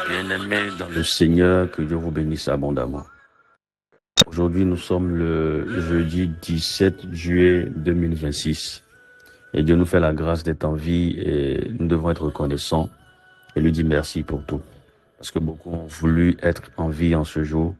Bien-aimés dans le Seigneur, que Dieu vous bénisse abondamment. Aujourd'hui, nous sommes le jeudi 17 juillet 2026. Et Dieu nous fait la grâce d'être en vie et nous devons être reconnaissants et lui dire merci pour tout. Parce que beaucoup ont voulu être en vie en ce jour,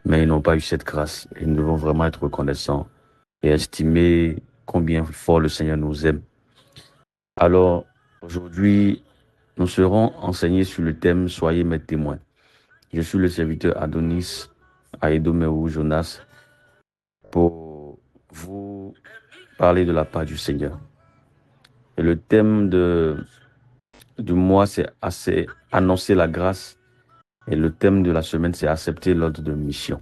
mais ils n'ont pas eu cette grâce. Et nous devons vraiment être reconnaissants et estimer combien fort le Seigneur nous aime. Alors, aujourd'hui, nous serons enseignés sur le thème « Soyez mes témoins ». Je suis le serviteur Adonis Aedomeu Jonas pour vous parler de la part du Seigneur. Et le thème du mois, c'est annoncer la grâce. Et le thème de la semaine, c'est accepter l'ordre de mission.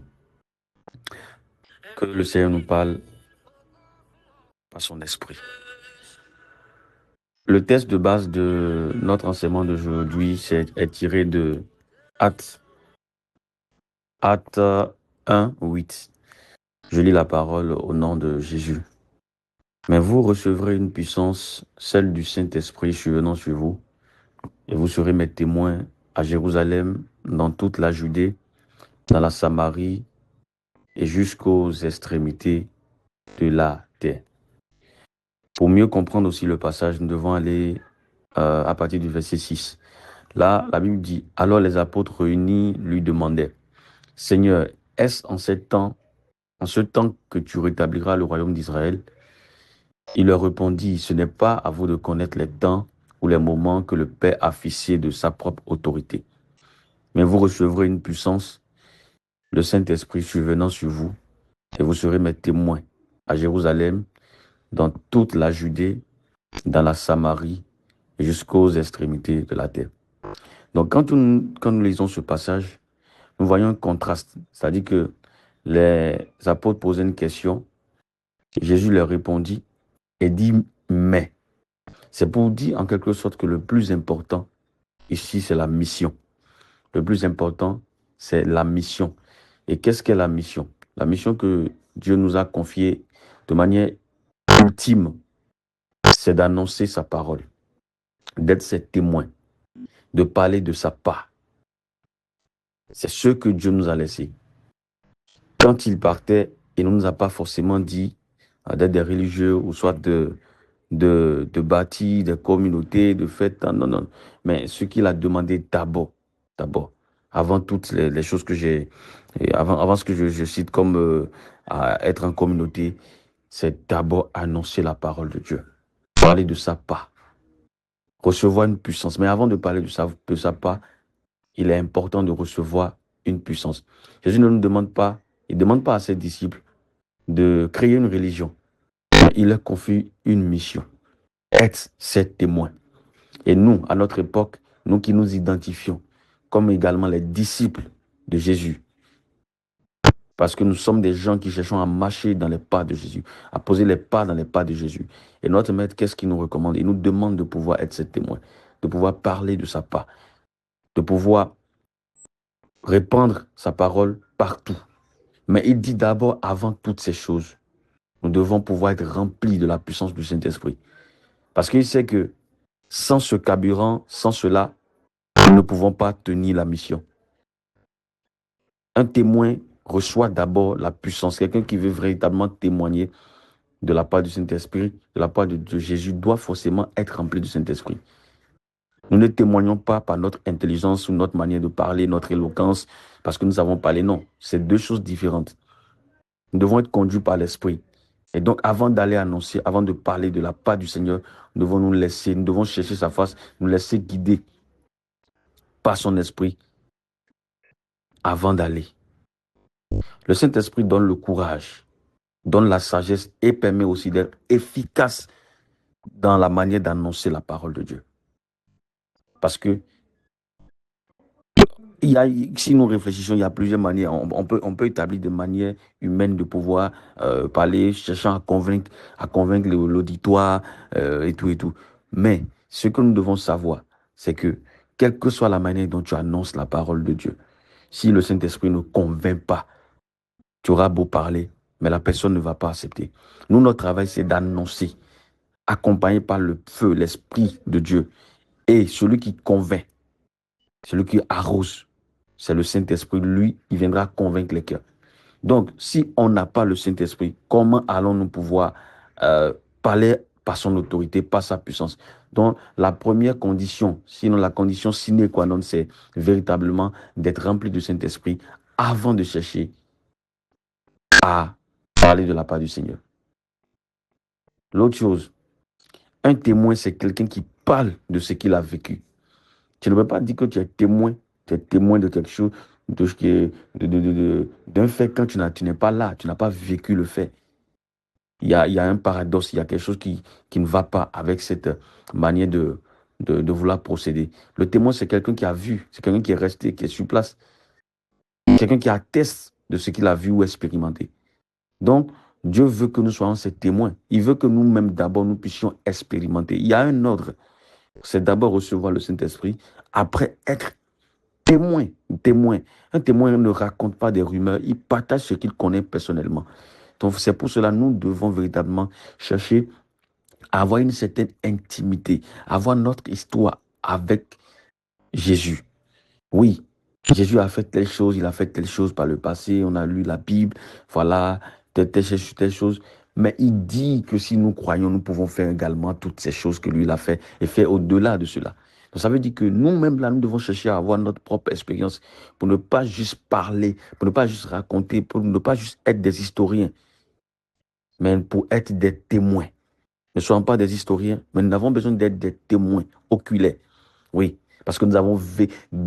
Que le Seigneur nous parle par son esprit. Le texte de base de notre enseignement d'aujourd'hui est tiré de Actes 1, 8. Je lis la parole au nom de Jésus. Mais vous recevrez une puissance, celle du Saint-Esprit survenant sur vous, et vous serez mes témoins à Jérusalem, dans toute la Judée, dans la Samarie et jusqu'aux extrémités de la terre. Pour mieux comprendre aussi le passage, nous devons aller à partir du verset 6. Là, la Bible dit, « Alors les apôtres réunis lui demandaient, « Seigneur, est-ce en ce temps que tu rétabliras le royaume d'Israël ?» Il leur répondit, « Ce n'est pas à vous de connaître les temps ou les moments que le Père a fixés de sa propre autorité. Mais vous recevrez une puissance, le Saint-Esprit survenant sur vous, et vous serez mes témoins à Jérusalem, dans toute la Judée, dans la Samarie, et jusqu'aux extrémités de la terre. » Donc, quand nous lisons ce passage, nous voyons un contraste. C'est-à-dire que les apôtres posaient une question, Jésus leur répondit et dit « mais ». C'est pour dire en quelque sorte que le plus important ici, c'est la mission. Le plus important, c'est la mission. Et qu'est-ce qu'est la mission? La mission que Dieu nous a confiée de manière ultime, c'est d'annoncer sa parole, d'être ses témoins, de parler de sa part. C'est ce que Dieu nous a laissé. Quand il partait, il ne nous a pas forcément dit d'être des religieux ou soit de bâtir des communautés, de fêtes. Non, non. Mais ce qu'il a demandé d'abord, avant toutes les choses que j'ai, avant ce que je cite comme être en communauté, c'est d'abord annoncer la parole de Dieu, parler de sa part, recevoir une puissance. Mais avant de parler de sa part, il est important de recevoir une puissance. Jésus ne nous demande pas, il ne demande pas à ses disciples de créer une religion. Il leur confie une mission. Être ses témoins. Et nous, à notre époque, nous qui nous identifions comme également les disciples de Jésus, parce que nous sommes des gens qui cherchons à marcher dans les pas de Jésus, à poser les pas dans les pas de Jésus. Et notre maître, qu'est-ce qu'il nous recommande? Il nous demande de pouvoir être ses témoins, de pouvoir parler de sa part, de pouvoir répandre sa parole partout. Mais il dit d'abord, avant toutes ces choses, nous devons pouvoir être remplis de la puissance du Saint-Esprit. Parce qu'il sait que sans ce carburant, sans cela, nous ne pouvons pas tenir la mission. Un témoin reçoit d'abord la puissance. Quelqu'un qui veut véritablement témoigner de la part du Saint-Esprit, de la part de Jésus, doit forcément être rempli du Saint-Esprit. Nous ne témoignons pas par notre intelligence ou notre manière de parler, notre éloquence, parce que nous savons parler. Non, c'est deux choses différentes. Nous devons être conduits par l'Esprit. Et donc, avant d'aller annoncer, avant de parler de la part du Seigneur, nous devons nous laisser, nous devons chercher sa face, nous laisser guider par son Esprit avant d'aller. Le Saint-Esprit donne le courage, donne la sagesse et permet aussi d'être efficace dans la manière d'annoncer la parole de Dieu. Parce que Si nous réfléchissons, il y a plusieurs manières. On peut établir des manières humaines de pouvoir parler, cherchant à convaincre l'auditoire et tout et tout. Mais ce que nous devons savoir, c'est que quelle que soit la manière dont tu annonces la parole de Dieu, si le Saint-Esprit ne convainc pas, tu auras beau parler, mais la personne ne va pas accepter. Nous, notre travail, c'est d'annoncer, accompagné par le feu, l'Esprit de Dieu. Et celui qui convainc, celui qui arrose, c'est le Saint-Esprit. Lui, il viendra convaincre les cœurs. Donc, si on n'a pas le Saint-Esprit, comment allons-nous pouvoir parler par son autorité, par sa puissance? Donc, la première condition, sinon la condition sine qua non, c'est véritablement d'être rempli du Saint-Esprit avant de chercher à parler de la part du Seigneur. L'autre chose, un témoin, c'est quelqu'un qui parle de ce qu'il a vécu. Tu ne peux pas dire que tu es témoin de quelque chose, d'un fait quand tu n'es pas là, tu n'as pas vécu le fait. Il y a un paradoxe, il y a quelque chose qui ne va pas avec cette manière de vouloir procéder. Le témoin, c'est quelqu'un qui a vu, c'est quelqu'un qui est resté, qui est sur place, quelqu'un qui atteste de ce qu'il a vu ou expérimenté. Donc, Dieu veut que nous soyons ces témoins. Il veut que nous-mêmes, d'abord, nous puissions expérimenter. Il y a un ordre. C'est d'abord recevoir le Saint-Esprit, après être témoin. Témoin. Un témoin ne raconte pas des rumeurs, il partage ce qu'il connaît personnellement. Donc, c'est pour cela que nous devons véritablement chercher à avoir une certaine intimité, avoir notre histoire avec Jésus. Oui, Jésus a fait telle chose, il a fait telle chose par le passé, on a lu la Bible, voilà, telle chose. Mais il dit que si nous croyons, nous pouvons faire également toutes ces choses que lui il a fait et faire au-delà de cela. Donc ça veut dire que nous-mêmes, là, nous devons chercher à avoir notre propre expérience pour ne pas juste parler, pour ne pas juste raconter, pour ne pas juste être des historiens, mais pour être des témoins. Ne soyons pas des historiens, mais nous avons besoin d'être des témoins oculaires. Oui, parce que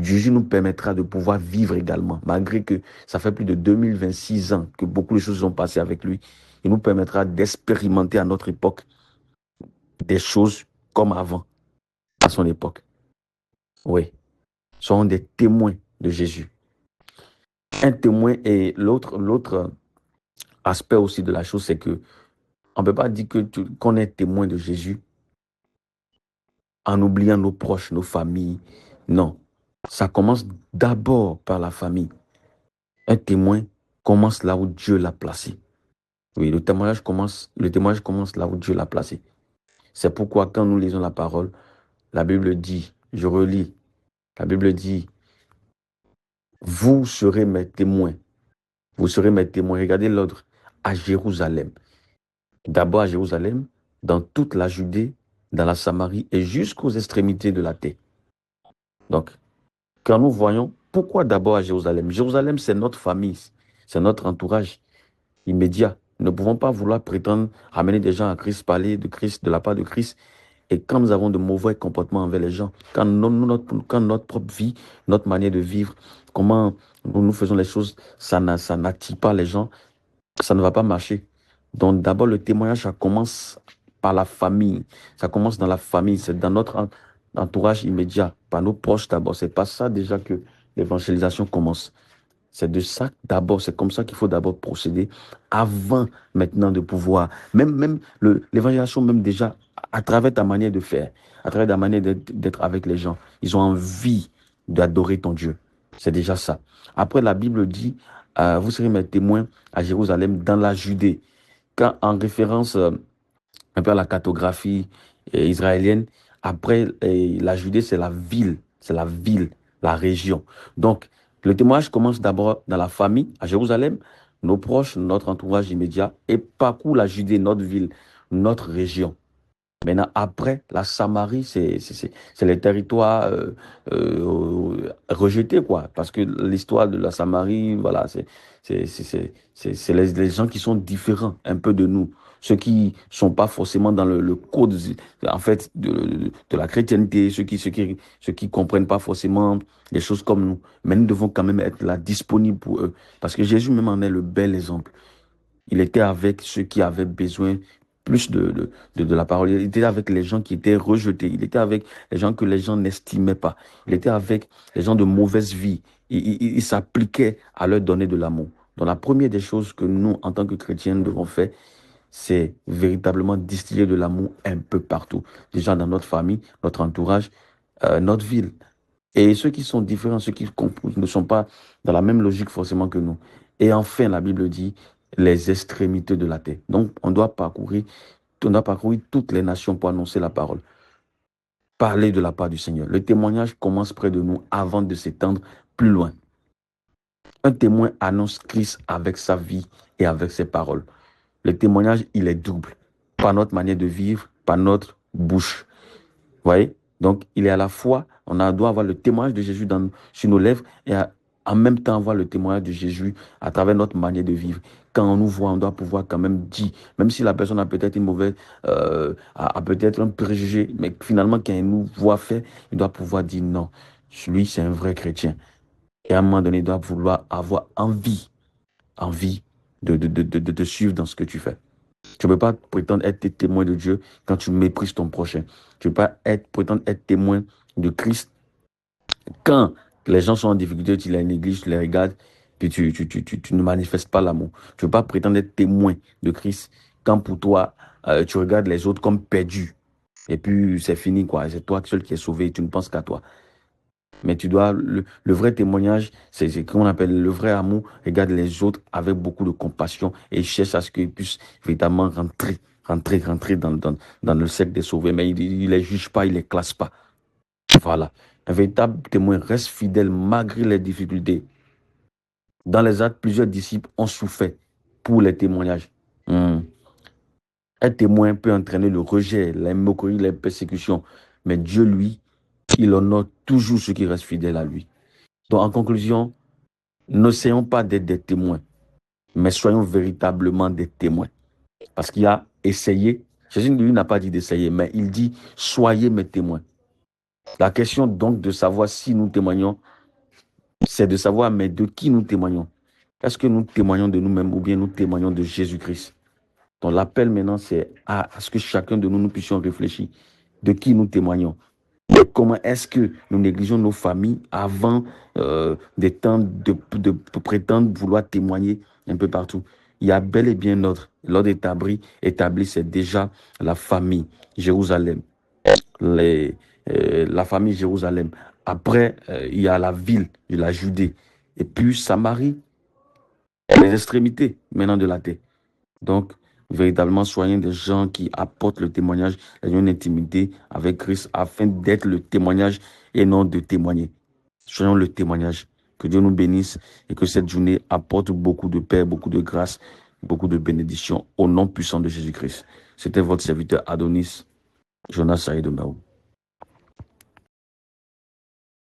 Jésus nous permettra de pouvoir vivre également, malgré que ça fait plus de 2026 ans que beaucoup de choses sont passées avec lui. Il nous permettra d'expérimenter à notre époque des choses comme avant, à son époque. Oui, soyons des témoins de Jésus. Un témoin et l'autre aspect aussi de la chose, c'est que on ne peut pas dire qu'on est témoin de Jésus en oubliant nos proches, nos familles. Non, ça commence d'abord par la famille. Un témoin commence là où Dieu l'a placé. Oui, le témoignage commence là où Dieu l'a placé. C'est pourquoi quand nous lisons la parole, la Bible dit, je relis, la Bible dit, vous serez mes témoins. Vous serez mes témoins. Regardez l'ordre. À Jérusalem. D'abord à Jérusalem, dans toute la Judée, dans la Samarie et jusqu'aux extrémités de la terre. Donc, quand nous voyons, pourquoi d'abord à Jérusalem? Jérusalem, c'est notre famille, c'est notre entourage immédiat. Nous ne pouvons pas vouloir prétendre ramener des gens à Christ, parler de Christ, de la part de Christ. Et quand nous avons de mauvais comportements envers les gens, quand notre propre vie, notre manière de vivre, comment nous faisons les choses, ça n'attire pas les gens, ça ne va pas marcher. Donc d'abord, le témoignage, ça commence par la famille. Ça commence dans la famille, c'est dans notre entourage immédiat, par nos proches d'abord. C'est pas ça déjà que l'évangélisation commence. C'est de ça d'abord, c'est comme ça qu'il faut d'abord procéder avant maintenant de pouvoir, même l'évangélisation, même déjà à travers ta manière de faire, à travers ta manière d'être avec les gens. Ils ont envie d'adorer ton Dieu. C'est déjà ça. Après, la Bible dit, vous serez mes témoins à Jérusalem, dans la Judée. Quand, en référence un peu à la cartographie israélienne, après, la Judée, c'est la ville, la région. Donc, le témoignage commence d'abord dans la famille, à Jérusalem, nos proches, notre entourage immédiat, et parcourt la Judée, notre ville, notre région. Maintenant, après, la Samarie, c'est les territoires rejetés, quoi. Parce que l'histoire de la Samarie, voilà, c'est les gens qui sont différents un peu de nous. Ceux qui sont pas forcément dans le code, en fait, de la chrétienté, ceux qui comprennent pas forcément les choses comme nous. Mais nous devons quand même être là, disponibles pour eux. Parce que Jésus même en est le bel exemple. Il était avec ceux qui avaient besoin plus de la parole. Il était avec les gens qui étaient rejetés. Il était avec les gens que les gens n'estimaient pas. Il était avec les gens de mauvaise vie. il s'appliquait à leur donner de l'amour. Donc la première des choses que nous, en tant que chrétiens, devons faire, c'est véritablement distiller de l'amour un peu partout. Déjà dans notre famille, notre entourage, notre ville. Et ceux qui sont différents, ceux qui ne sont pas dans la même logique forcément que nous. Et enfin, la Bible dit les extrémités de la terre. Donc, on doit parcourir toutes les nations pour annoncer la parole. Parler de la part du Seigneur. Le témoignage commence près de nous avant de s'étendre plus loin. Un témoin annonce Christ avec sa vie et avec ses paroles. Le témoignage, il est double. Par notre manière de vivre, par notre bouche. Vous voyez? Donc, il est à la fois, doit avoir le témoignage de Jésus sur nos lèvres et en même temps avoir le témoignage de Jésus à travers notre manière de vivre. Quand on nous voit, on doit pouvoir quand même dire, même si la personne a peut-être une mauvaise, a peut-être un préjugé, mais finalement, quand il nous voit faire, il doit pouvoir dire non, lui, c'est un vrai chrétien. Et à un moment donné, il doit vouloir avoir envie de te suivre dans ce que tu fais. Tu ne peux pas prétendre être témoin de Dieu quand tu méprises ton prochain. Tu ne peux pas prétendre être témoin de Christ quand les gens sont en difficulté, tu les négliges, tu les regardes, puis tu ne manifestes pas l'amour. Tu ne peux pas prétendre être témoin de Christ quand pour toi, tu regardes les autres comme perdus. Et puis c'est fini, quoi. C'est toi seul qui es sauvé, tu ne penses qu'à toi. Mais tu dois, le vrai témoignage, c'est ce qu'on appelle le vrai amour, regarde les autres avec beaucoup de compassion et cherche à ce qu'ils puissent véritablement rentrer dans le cercle des sauvés. Mais il ne les juge pas, il ne les classe pas. Voilà. Un véritable témoin reste fidèle malgré les difficultés. Dans les actes, plusieurs disciples ont souffert pour les témoignages. Un témoin peut entraîner le rejet, la moquerie, les persécutions. Mais Dieu, lui, il honore toujours ceux qui restent fidèles à lui. Donc, en conclusion, n'essayons pas d'être des témoins, mais soyons véritablement des témoins. Parce qu'il a essayé, Jésus lui n'a pas dit d'essayer, mais il dit, soyez mes témoins. La question donc de savoir si nous témoignons, c'est de savoir, mais de qui nous témoignons. Est-ce que nous témoignons de nous-mêmes ou bien nous témoignons de Jésus-Christ? Donc l'appel maintenant, c'est à ce que chacun de nous, nous puissions réfléchir de qui nous témoignons. Comment est-ce que nous négligeons nos familles avant des temps de prétendre vouloir témoigner un peu partout? Il y a bel et bien l'ordre établi, c'est déjà la famille, Jérusalem. La famille Jérusalem. Après, il y a la ville de la Judée. Et puis Samarie, les extrémités maintenant de la terre. Donc, véritablement, soyons des gens qui apportent le témoignage, une intimité avec Christ afin d'être le témoignage et non de témoigner. Soyons le témoignage. Que Dieu nous bénisse et que cette journée apporte beaucoup de paix, beaucoup de grâce, beaucoup de bénédictions au nom puissant de Jésus-Christ. C'était votre serviteur Adonis, Jonas Saïd Omerou.